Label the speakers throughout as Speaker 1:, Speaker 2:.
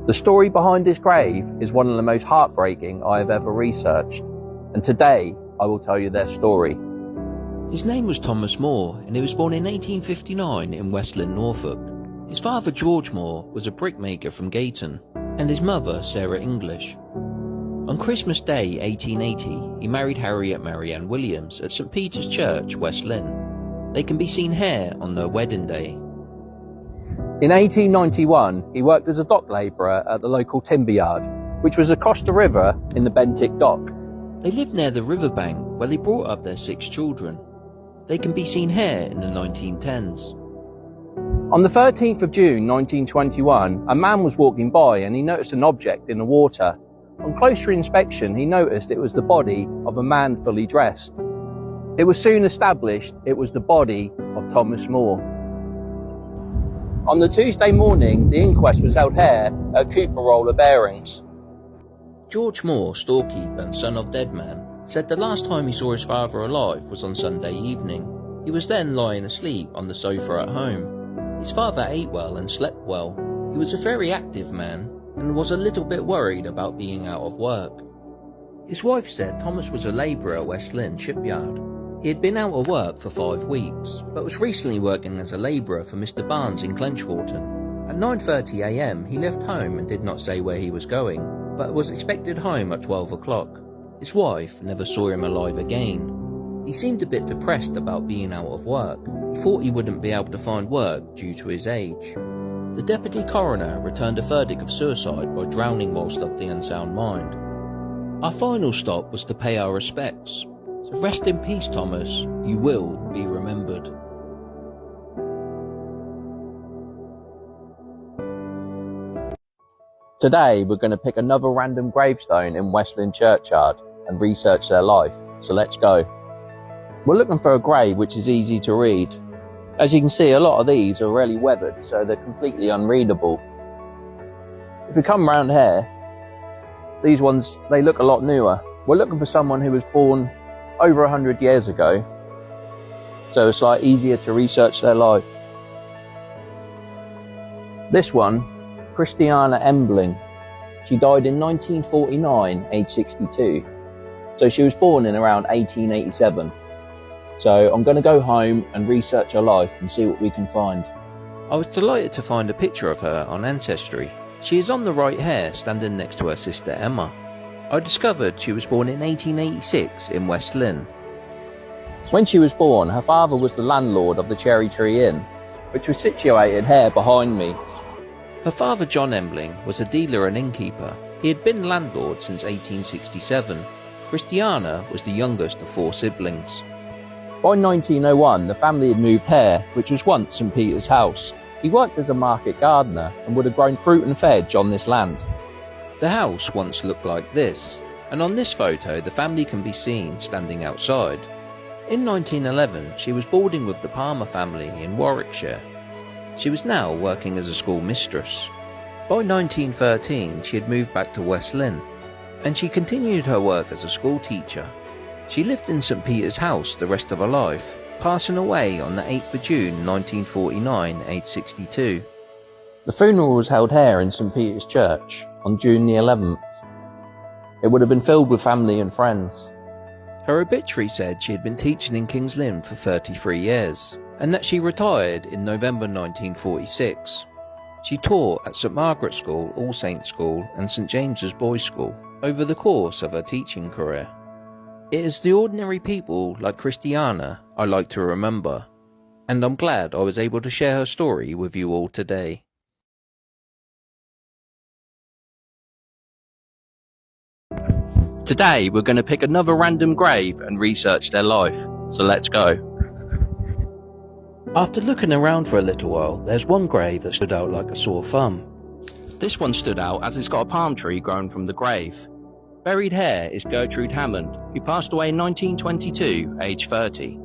Speaker 1: The story behind his grave is one of the most heartbreaking I have ever researched, and today I will tell you their story.
Speaker 2: His name was Thomas Moore, and he was born in 1859 in West Lynn, Norfolk. His father, George Moore, was a brickmaker from Gayton, and his mother, Sarah English. On Christmas Day 1880, he married Harriet Mary Ann Williams at St. Peter's Church, West Lynn. They can be seen here on their wedding day.
Speaker 1: In 1891, he worked as a dock labourer at the local timber yard, which was across the river in the Bentinck Dock.
Speaker 2: They lived near the riverbank where they brought up their 6 children. They can be seen here in the 1910s.
Speaker 1: On the 13th of June 1921, a man was walking by and he noticed an object in the water. On closer inspection, he noticed it was the body of a man fully dressed. It was soon established it was the body of Thomas Moore. On the Tuesday morning, the inquest was held here at Cooper Roller Bearings.
Speaker 2: George Moore, storekeeper and son of dead man, said the last time he saw his father alive was on Sunday evening. He was then lying asleep on the sofa at home. His father ate well and slept well. He was a very active man and was a little bit worried about being out of work. His wife said Thomas was a labourer at West Lynn shipyard. He had been out of work for 5 weeks, but was recently working as a labourer for Mr. Barnes in Clenchwarton. At 9:30 a.m. he left home and did not say where he was going, but was expected home at 12 o'clock. His wife never saw him alive again. He seemed a bit depressed about being out of work. He thought he wouldn't be able to find work due to his age. The deputy coroner returned a verdict of suicide by drowning whilst of the unsound mind. Our final stop was to pay our respects. So rest in peace, Thomas. You will be remembered.
Speaker 1: Today we're going to pick another random gravestone in West Lynn churchyard and research their life, so let's go. We're looking for a grave which is easy to read. As you can see, a lot of these are really weathered, so they're completely unreadable. If we come round here, these ones, they look a lot newer. We're looking for someone who was born over 100 years ago, so it's like easier to research their life. This one, Christiana Embling, she died in 1949, age 62, so she was born in around 1887. So I'm going to go home and research her life and see what we can find.
Speaker 2: I was delighted to find a picture of her on Ancestry. She is on the right here, standing next to her sister Emma. I discovered she was born in 1886 in West Lynn.
Speaker 1: When she was born, her father was the landlord of the Cherry Tree Inn, which was situated here behind me.
Speaker 2: Her father, John Embling, was a dealer and innkeeper. He had been landlord since 1867. Christiana was the youngest of 4 siblings.
Speaker 1: By 1901, the family had moved here, which was once St. Peter's house. He worked as a market gardener and would have grown fruit and veg on this land.
Speaker 2: The house once looked like this, and on this photo the family can be seen standing outside. In 1911 she was boarding with the Palmer family in Warwickshire. She was now working as a school mistress. By 1913 she had moved back to West Lynn, and she continued her work as a school teacher. She lived in St. Peter's house the rest of her life, passing away on the 8th of June 1949, aged 62.
Speaker 1: The funeral was held here in St. Peter's Church on June the 11th. It would have been filled with family and friends.
Speaker 2: Her obituary said she had been teaching in King's Lynn for 33 years, and that she retired in November 1946. She taught at St. Margaret's School, All Saints School and St. James's Boys' School over the course of her teaching career. It is the ordinary people like Christiana I like to remember, and I'm glad I was able to share her story with you all today.
Speaker 1: Today we're going to pick another random grave and research their life, so let's go.
Speaker 2: After looking around for a little while, there's one grave that stood out like a sore thumb.
Speaker 1: This one stood out as it's got a palm tree growing from the grave. Buried here is Gertrude Hammond, who passed away in 1922, aged 30.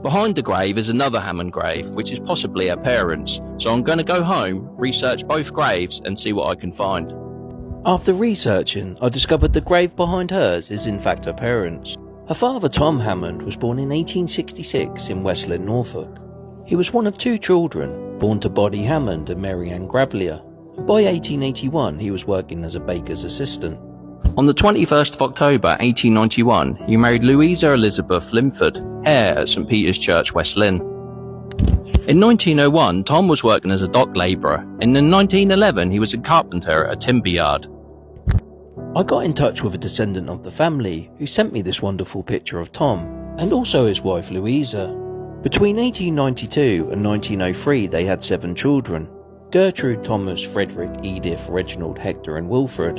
Speaker 1: Behind the grave is another Hammond grave, which is possibly her parents, so I'm going to go home, research both graves and see what I can find.
Speaker 2: After researching, I discovered the grave behind hers is in fact her parents. Her father, Tom Hammond, was born in 1866 in West Lynn, Norfolk. He was one of 2 children, born to Boddy Hammond and Mary Ann Gravelier. By 1881, he was working as a baker's assistant.
Speaker 1: On the 21st of October 1891, he married Louisa Elizabeth Linford, heir at St Peter's Church, West Lynn. In 1901, Tom was working as a dock labourer, and in 1911 he was a carpenter at a timber yard.
Speaker 2: I got in touch with a descendant of the family who sent me this wonderful picture of Tom, and also his wife Louisa. Between 1892 and 1903 they had 7 children: Gertrude, Thomas, Frederick, Edith, Reginald, Hector and Wilfred.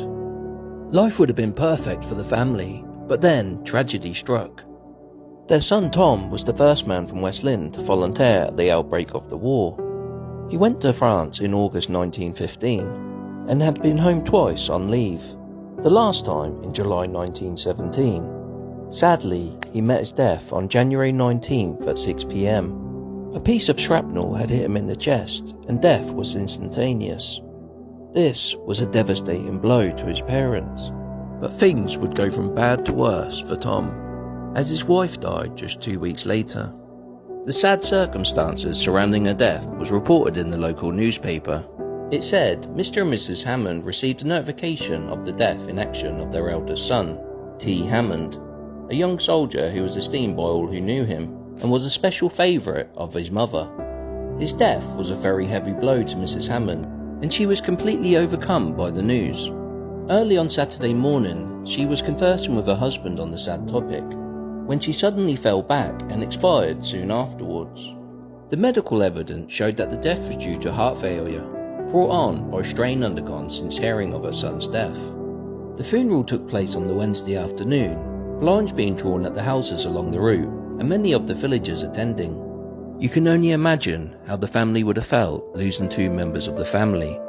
Speaker 2: Life would have been perfect for the family, but then tragedy struck. Their son Tom was the first man from West Lynn to volunteer at the outbreak of the war. He went to France in August 1915 and had been home twice on leave, the last time in July 1917. Sadly, he met his death on January 19th at 6 p.m. A piece of shrapnel had hit him in the chest and death was instantaneous. This was a devastating blow to his parents, but things would go from bad to worse for Tom, as his wife died just 2 weeks later. The sad circumstances surrounding her death was reported in the local newspaper. It said Mr. and Mrs. Hammond received a notification of the death in action of their eldest son, T. Hammond, a young soldier who was esteemed by all who knew him and was a special favourite of his mother. His death was a very heavy blow to Mrs. Hammond, and she was completely overcome by the news. Early on Saturday morning, she was conversing with her husband on the sad topic, when she suddenly fell back and expired soon afterwards. The medical evidence showed that the death was due to heart failure, brought on by strain undergone since hearing of her son's death. The funeral took place on the Wednesday afternoon, blinds being drawn at the houses along the route, and many of the villagers attending. You can only imagine how the family would have felt losing 2 members of the family.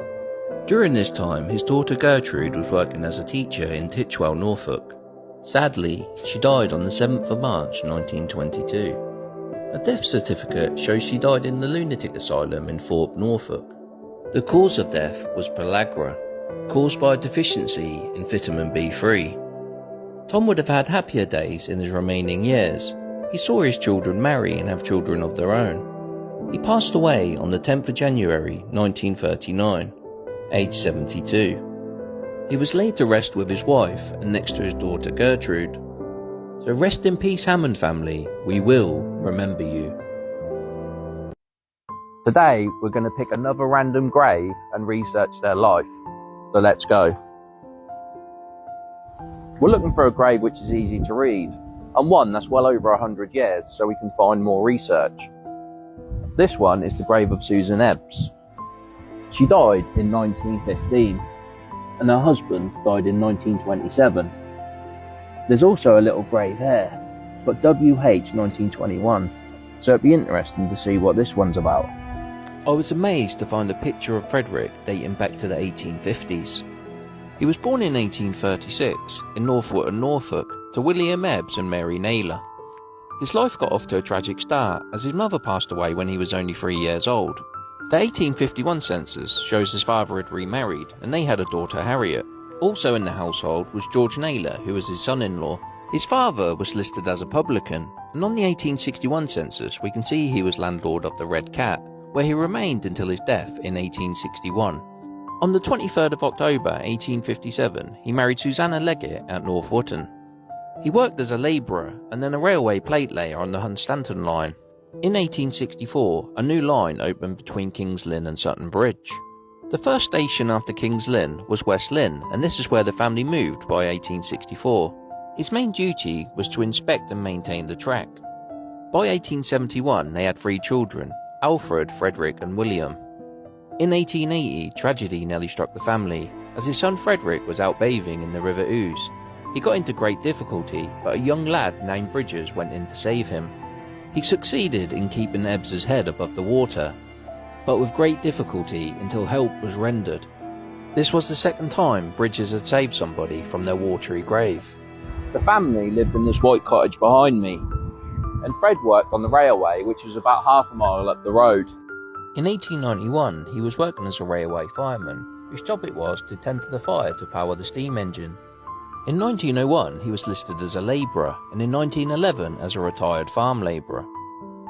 Speaker 2: During this time, his daughter Gertrude was working as a teacher in Titchwell, Norfolk. Sadly, she died on the 7th of March 1922. A death certificate shows she died in the lunatic asylum in Thorpe, Norfolk. The cause of death was pellagra, caused by a deficiency in vitamin B3. Tom would have had happier days in his remaining years. He saw his children marry and have children of their own. He passed away on the 10th of January 1939, aged 72. He was laid to rest with his wife and next to his daughter Gertrude. So rest in peace, Hammond family, we will remember you.
Speaker 1: Today we're going to pick another random grave and research their life, so let's go. We're looking for a grave which is easy to read, and one that's well over 100 years so we can find more research. This one is the grave of Susan Ebbs. She died in 1915 and her husband died in 1927. There's also a little grave here. It's got WH 1921, so it'd be interesting to see what this one's about.
Speaker 2: I was amazed to find a picture of Frederick dating back to the 1850s. He was born in 1836 in Northwood, Norfolk, to William Ebbs and Mary Naylor. His life got off to a tragic start as his mother passed away when he was only 3 years old. The 1851 census shows his father had remarried and they had a daughter, Harriet. Also in the household was George Naylor, who was his son-in-law. His father was listed as a publican, and on the 1861 census we can see he was landlord of the Red Cat, where he remained until his death in 1861. On the 23rd of October 1857, he married Susanna Leggett at North Wootton. He worked as a labourer and then a railway plate layer on the Hunstanton line. In 1864, a new line opened between King's Lynn and Sutton Bridge. The first station after King's Lynn was West Lynn, and this is where the family moved by 1864. His main duty was to inspect and maintain the track. By 1871, they had 3 children, Alfred, Frederick and William. In 1880, tragedy nearly struck the family, as his son Frederick was out bathing in the River Ouse. He got into great difficulty, but a young lad named Bridges went in to save him. He succeeded in keeping Ebbs's head above the water, but with great difficulty until help was rendered. This was the second time Bridges had saved somebody from their watery grave.
Speaker 1: The family lived in this white cottage behind me, and Fred worked on the railway, which was about half a mile up the road.
Speaker 2: In 1891, he was working as a railway fireman, whose job it was to tend to the fire to power the steam engine. In 1901, he was listed as a labourer, and in 1911 as a retired farm labourer.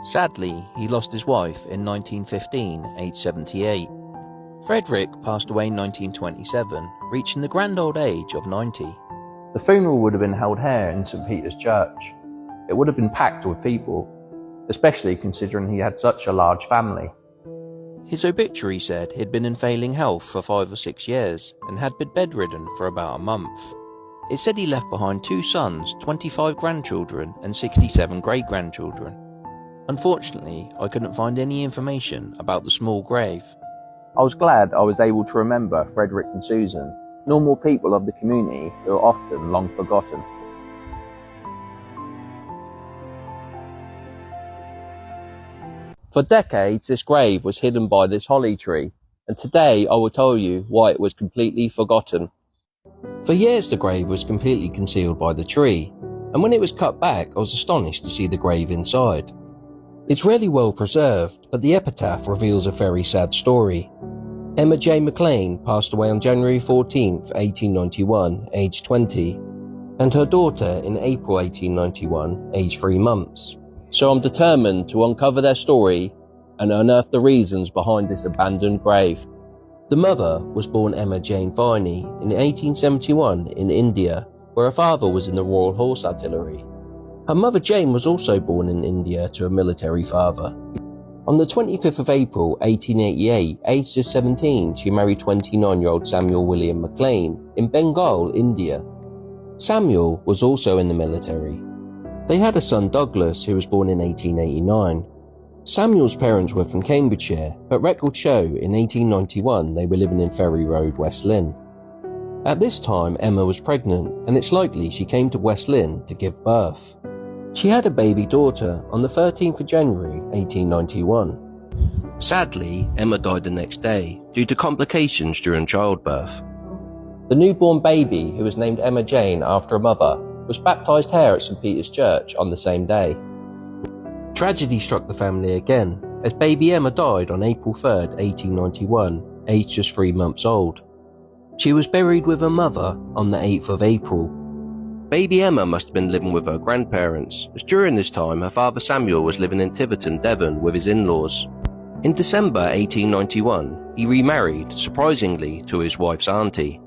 Speaker 2: Sadly, he lost his wife in 1915, aged 78. Frederick passed away in 1927, reaching the grand old age of 90.
Speaker 1: The funeral would have been held here in St. Peter's Church. It would have been packed with people, especially considering he had such a large family.
Speaker 2: His obituary said he'd been in failing health for 5 or 6 years and had been bedridden for about a month. It said he left behind 2 sons, 25 grandchildren and 67 great-grandchildren. Unfortunately, I couldn't find any information about the small grave.
Speaker 1: I was glad I was able to remember Frederick and Susan, normal people of the community who are often long forgotten. For decades, this grave was hidden by this holly tree, and today I will tell you why it was completely forgotten. For years the grave was completely concealed by the tree, and when it was cut back I was astonished to see the grave inside. It's really well preserved, but the epitaph reveals a very sad story. Emma J. McLean passed away on January 14, 1891, aged 20, and her daughter in April 1891, aged 3 months. So I'm determined to uncover their story and unearth the reasons behind this abandoned grave. The mother was born Emma Jane Viney in 1871 in India, where her father was in the Royal Horse Artillery. Her mother Jane was also born in India to a military father. On the 25th of April 1888, aged just 17, she married 29-year-old Samuel William McLean in Bengal, India. Samuel was also in the military. They had a son Douglas who was born in 1889. Samuel's parents were from Cambridgeshire, but records show in 1891 they were living in Ferry Road, West Lynn. At this time Emma was pregnant, and it's likely she came to West Lynn to give birth. She had a baby daughter on the 13th of January 1891. Sadly, Emma died the next day due to complications during childbirth. The newborn baby, who was named Emma Jane after her mother, was baptised here at St. Peter's Church on the same day. Tragedy struck the family again, as baby Emma died on April 3rd, 1891, aged just 3 months old. She was buried with her mother on the 8th of April. Baby Emma must have been living with her grandparents, as during this time her father Samuel was living in Tiverton, Devon with his in-laws. In December 1891, he remarried, surprisingly, to his wife's auntie.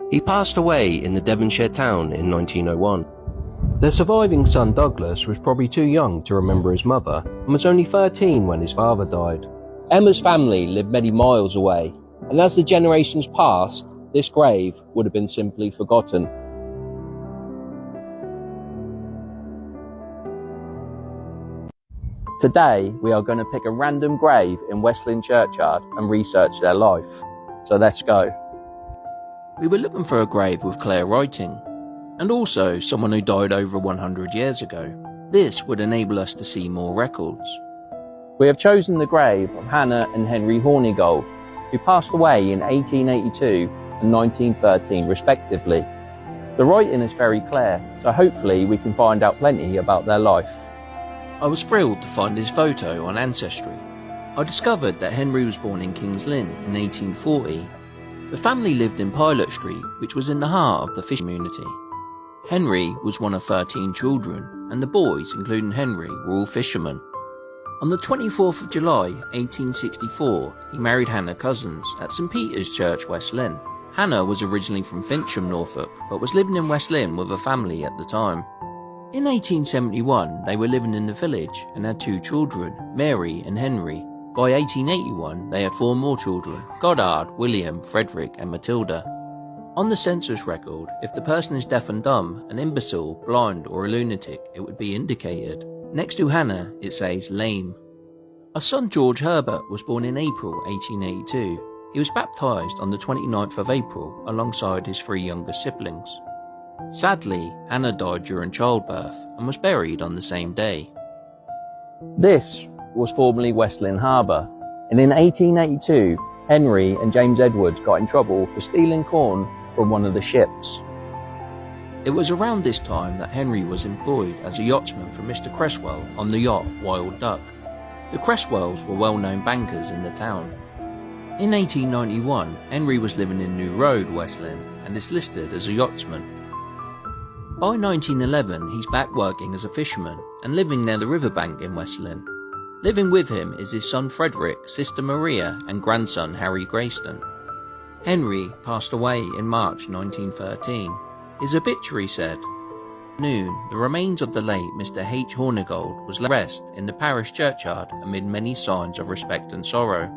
Speaker 1: He passed away in the Devonshire town in 1901. Their surviving son Douglas was probably too young to remember his mother and was only 13 when his father died. Emma's family lived many miles away, and as the generations passed, this grave would have been simply forgotten. Today, we are going to pick a random grave in West Lynn churchyard and research their life. So let's go.
Speaker 2: We were looking for a grave with clear writing, and also someone who died over 100 years ago. This would enable us to see more records.
Speaker 1: We have chosen the grave of Hannah and Henry Hornigold, who passed away in 1882 and 1913 respectively. The writing is very clear, so hopefully we can find out plenty about their life.
Speaker 2: I was thrilled to find his photo on Ancestry. I discovered that Henry was born in Kings Lynn in 1840. The family lived in Pilot Street, which was in the heart of the fishing community. Henry was one of 13 children, and the boys, including Henry, were all fishermen. On the 24th of July 1864, he married Hannah Cousins at St. Peter's Church, West Lynn. Hannah was originally from Fincham, Norfolk, but was living in West Lynn with her family at the time. In 1871, they were living in the village and had 2 children, Mary and Henry. By 1881, they had 4 more children, Goddard, William, Frederick and Matilda. On the census record, if the person is deaf and dumb, an imbecile, blind or a lunatic, it would be indicated. Next to Hannah, it says lame. Our son George Herbert was born in April 1882. He was baptised on the 29th of April alongside his 3 younger siblings. Sadly, Hannah died during childbirth and was buried on the same day.
Speaker 1: This was formerly West Lynn Harbour, and in 1882, Henry and James Edwards got in trouble for stealing corn from one of the ships.
Speaker 2: It was around this time that Henry was employed as a yachtsman for Mr. Cresswell on the yacht Wild Duck. The Cresswells were well-known bankers in the town. In 1891, Henry was living in New Road, West Lynn, and is listed as a yachtsman. By 1911, he's back working as a fisherman and living near the riverbank in West Lynn. Living with him is his son Frederick, sister Maria, and grandson Harry Grayston. Henry passed away in March 1913. His obituary said, "Noon, the remains of the late Mr. H. Hornigold was laid to rest in the parish churchyard amid many signs of respect and sorrow.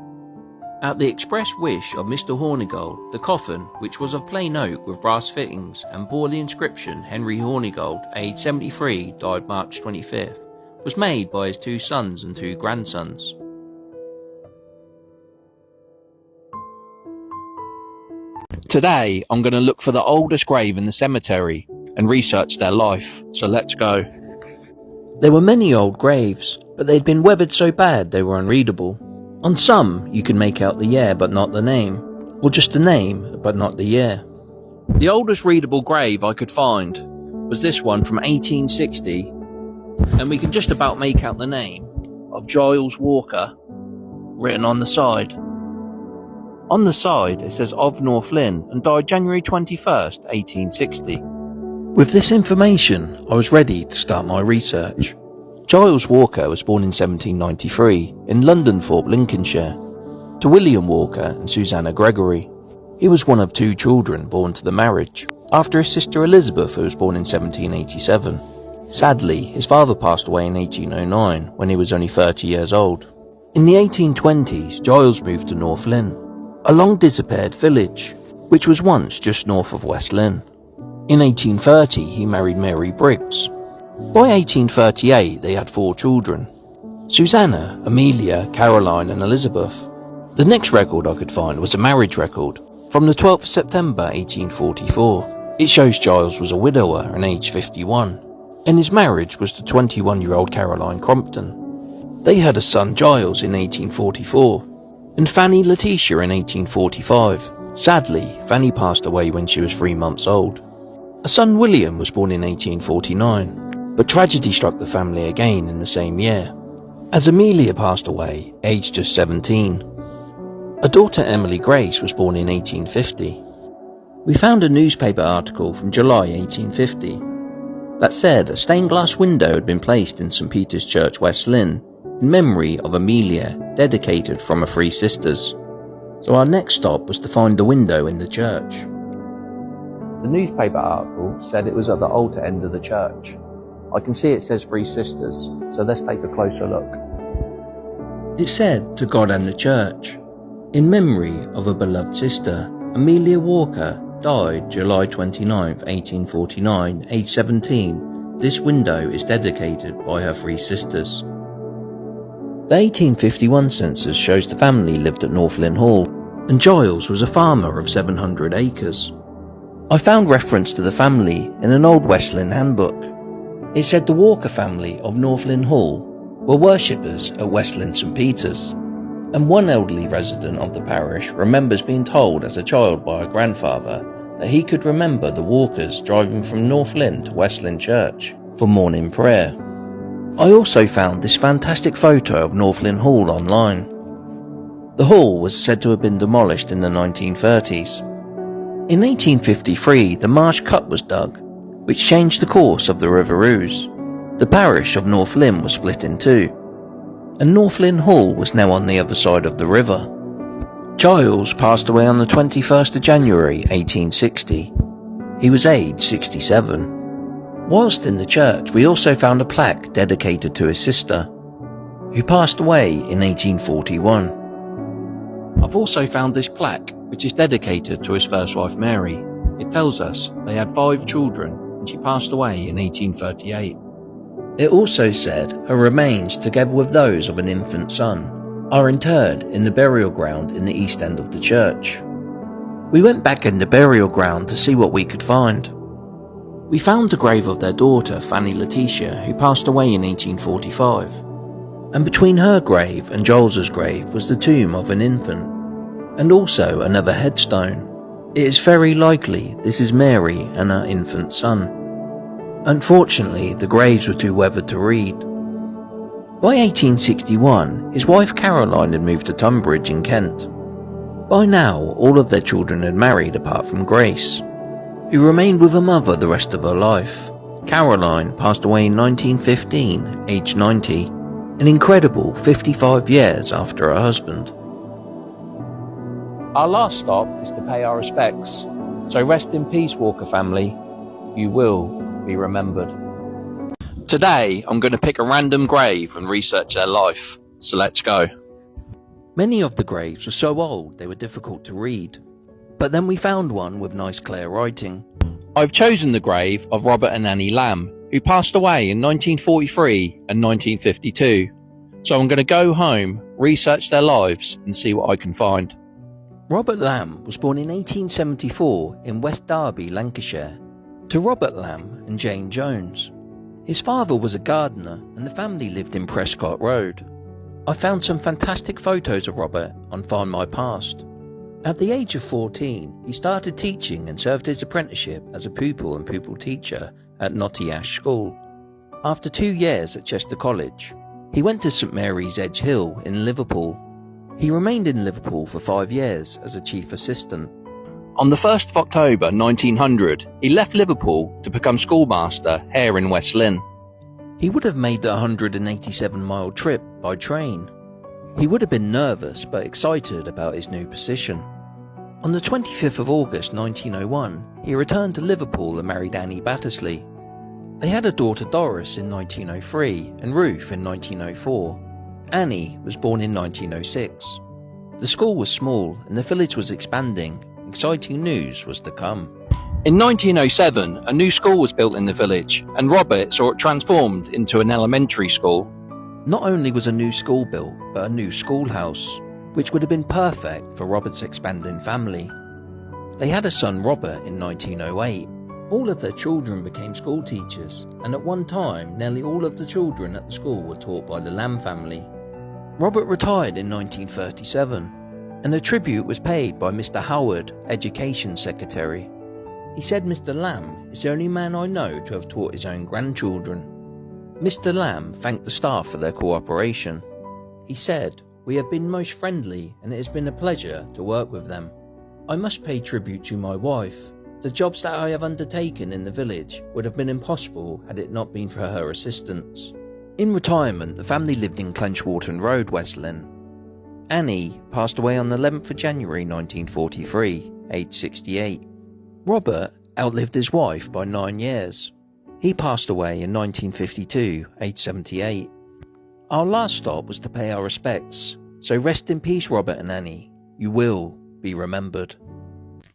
Speaker 2: At the express wish of Mr. Hornigold, the coffin, which was of plain oak with brass fittings and bore the inscription Henry Hornigold, aged 73, died March 25th, was made by his 2 sons and 2 grandsons."
Speaker 1: Today, I'm going to look for the oldest grave in the cemetery and research their life, so let's go.
Speaker 2: There were many old graves, but they'd been weathered so bad they were unreadable. On some, you could make out the year but not the name, or just the name but not the year.
Speaker 1: The oldest readable grave I could find was this one from 1860, and we can just about make out the name of Giles Walker written on the side. On the side, it says of North Lynn and died January 21st, 1860.
Speaker 2: With this information, I was ready to start my research. Giles Walker was born in 1793 in Londonthorpe, Lincolnshire, to William Walker and Susanna Gregory. He was one of 2 children born to the marriage, after his sister Elizabeth, who was born in 1787. Sadly, his father passed away in 1809 when he was only 30 years old. In the 1820s, Giles moved to North Lynn, a long disappeared village, which was once just north of West Lynn. In 1830, he married Mary Briggs. By 1838, they had 4 children: Susanna, Amelia, Caroline and Elizabeth. The next record I could find was a marriage record from the 12th of September 1844. It shows Giles was a widower and aged 51, and his marriage was to 21-year-old Caroline Crompton. They had a son, Giles, in 1844, and Fanny Letitia in 1845. Sadly, Fanny passed away when she was 3 months old. A son, William, was born in 1849, but tragedy struck the family again in the same year, as Amelia passed away, aged just 17. A daughter, Emily Grace, was born in 1850. We found a newspaper article from July 1850 that said a stained glass window had been placed in St. Peter's Church, West Lynn, in memory of Amelia, dedicated from her 3 sisters. So our next stop was to find the window in the church.
Speaker 1: The newspaper article said it was at the altar end of the church. I can see it says 3 sisters, so let's take a closer look.
Speaker 2: It said, "To God and the Church. In memory of a beloved sister, Amelia Walker, died July 29, 1849, aged 17. This window is dedicated by her 3 sisters." The 1851 census shows the family lived at North Lynn Hall, and Giles was a farmer of 700 acres. I found reference to the family in an old West Lynn handbook. It said the Walker family of North Lynn Hall were worshippers at West Lynn St. Peter's, and one elderly resident of the parish remembers being told as a child by her grandfather that he could remember the Walkers driving from North Lynn to West Lynn Church for morning prayer. I also found this fantastic photo of North Lynn Hall online. The hall was said to have been demolished in the 1930s. In 1853, the Marsh Cut was dug, which changed the course of the River Ouse. The parish of North Lynn was split in 2, and North Lynn Hall was now on the other side of the river. Giles passed away on the 21st of January 1860. He was aged 67. Whilst in the church, we also found a plaque dedicated to his sister, who passed away in 1841.
Speaker 1: I've also found this plaque, which is dedicated to his first wife Mary. It tells us they had 5 children and she passed away in 1838.
Speaker 2: It also said her remains, together with those of an infant son, are interred in the burial ground in the east end of the church. We went back in the burial ground to see what we could find. We found the grave of their daughter, Fanny Letitia, who passed away in 1845. And between her grave and Giles's grave was the tomb of an infant, and also another headstone. It is very likely this is Mary and her infant son. Unfortunately, the graves were too weathered to read. By 1861, his wife Caroline had moved to Tunbridge in Kent. By now, all of their children had married apart from Grace, who remained with her mother the rest of her life. Caroline passed away in 1915, aged 90. an incredible 55 years after her husband.
Speaker 1: Our last stop is to pay our respects, so rest in peace, Walker family. You will be remembered. Today, I'm going to pick a random grave and research their life, so let's go.
Speaker 2: Many of the graves were so old they were difficult to read, but then we found one with nice clear writing.
Speaker 1: I've chosen the grave of Robert and Annie Lamb, who passed away in 1943 and 1952. So I'm going to go home, research their lives and see what I can find.
Speaker 2: Robert Lamb was born in 1874 in West Derby, Lancashire, to Robert Lamb and Jane Jones. His father was a gardener and the family lived in Prescott Road. I found some fantastic photos of Robert on Find My Past. At the age of 14, he started teaching and served his apprenticeship as a pupil and pupil teacher at Knotty Ash School. After 2 years at Chester College, he went to St Mary's Edge Hill in Liverpool. He remained in Liverpool for 5 years as a chief assistant.
Speaker 1: On the 1st of October 1900, he left Liverpool to become schoolmaster here in West Lynn.
Speaker 2: He would have made the 187-mile trip by train. He would have been nervous but excited about his new position. On the 25th of August 1901, he returned to Liverpool and married Annie Battersley. They had a daughter Doris in 1903 and Ruth in 1904. Annie was born in 1906. The school was small and the village was expanding. Exciting news was to come.
Speaker 1: In 1907, a new school was built in the village, and Robert saw it transformed into an elementary school.
Speaker 2: Not only was a new school built, but a new schoolhouse, which would have been perfect for Robert's expanding family. They had a son, Robert, in 1908. All of their children became school teachers, and at one time, nearly all of the children at the school were taught by the Lamb family. Robert retired in 1937, and a tribute was paid by Mr. Howard, Education Secretary. He said Mr. Lamb is the only man I know to have taught his own grandchildren. Mr. Lamb thanked the staff for their cooperation. He said, "We have been most friendly and it has been a pleasure to work with them. I must pay tribute to my wife. The jobs that I have undertaken in the village would have been impossible had it not been for her assistance." In retirement, the family lived in Clenchwarton Road, West Lynn. Annie passed away on the 11th of January 1943, aged 68. Robert outlived his wife by 9 years. He passed away in 1952, aged 78. Our last stop was to pay our respects, so rest in peace, Robert and Annie. You will be remembered.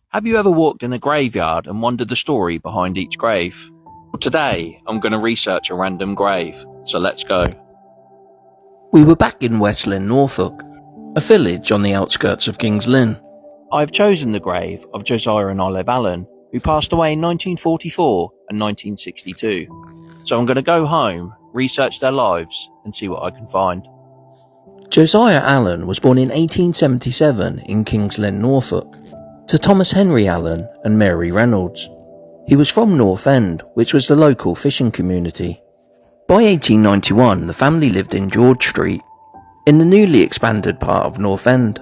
Speaker 2: Have you ever walked in a graveyard and wondered the story behind each grave? Well, today I'm going to research a random grave, so let's go. We were back in West Lynn, Norfolk, a village on the outskirts of King's Lynn.
Speaker 1: I've chosen the grave of Josiah and Olive Allen, who passed away in 1944 and 1962. So I'm going to go home, research their lives, and see what I can find.
Speaker 2: Josiah Allen was born in 1877 in King's Lynn, Norfolk, to Thomas Henry Allen and Mary Reynolds. He was from North End, which was the local fishing community. By 1891, the family lived in George Street, in the newly expanded part of North End.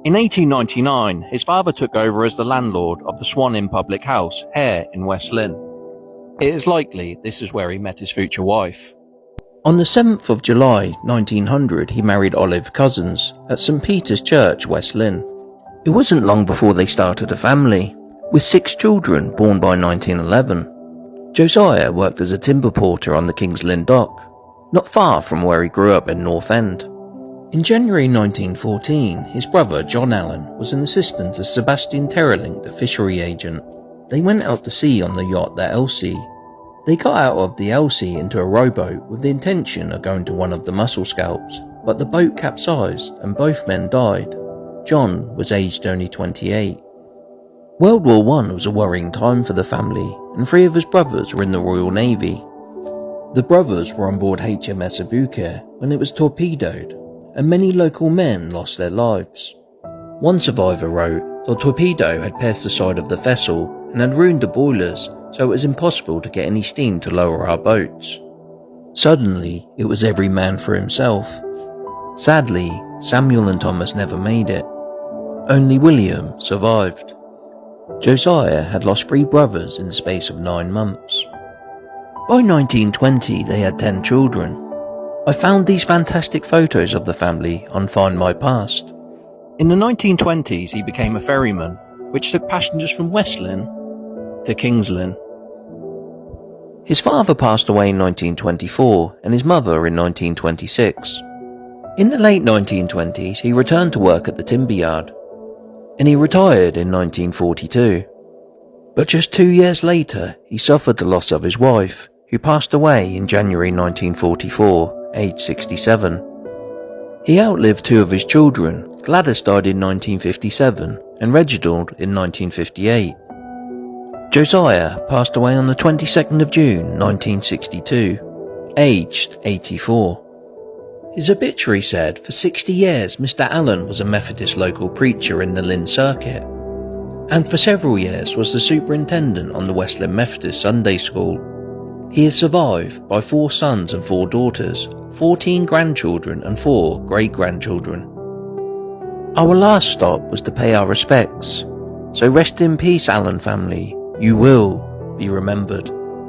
Speaker 1: In 1899, his father took over as the landlord of the Swan Inn public house here in West Lynn. It is likely this is where he met his future wife.
Speaker 2: On the 7th of July 1900, he married Olive Cousins at St Peter's Church, West Lynn. It wasn't long before they started a family, with 6 children born by 1911. Josiah worked as a timber porter on the King's Lynn dock, not far from where he grew up in North End. In January 1914, his brother John Allen was an assistant to Sebastian Terrelink, the fishery agent. They went out to sea on the yacht the Elsie. They got out of the Elsie into a rowboat with the intention of going to one of the mussel scalps, but the boat capsized and both men died. John was aged only 28. World War I was a worrying time for the family, and 3 of his brothers were in the Royal Navy. The brothers were on board HMS Aboukir when it was torpedoed, and many local men lost their lives. One survivor wrote, "The torpedo had pierced the side of the vessel and had ruined the boilers, so it was impossible to get any steam to lower our boats. Suddenly, it was every man for himself. Sadly, Samuel and Thomas never made it. Only William survived." Josiah had lost 3 brothers in the space of 9 months. By 1920, they had 10 children. I found these fantastic photos of the family on Find My Past.
Speaker 1: In the 1920s, he became a ferryman, which took passengers from West Lynn to Kings Lynn.
Speaker 2: His father passed away in 1924 and his mother in 1926. In the late 1920s, he returned to work at the timber yard, and he retired in 1942. But just 2 years later, he suffered the loss of his wife, who passed away in January 1944, aged 67. He outlived 2 of his children. Gladys died in 1957 and Reginald in 1958. Josiah passed away on the 22nd of June 1962, aged 84. His obituary said, for 60 years Mr. Allen was a Methodist local preacher in the Lynn circuit, and for several years was the superintendent on the West Lynn Methodist Sunday School. He is survived by 4 sons and 4 daughters, 14 grandchildren and 4 great-grandchildren. Our last stop was to pay our respects, so rest in peace, Allen family. You will be remembered.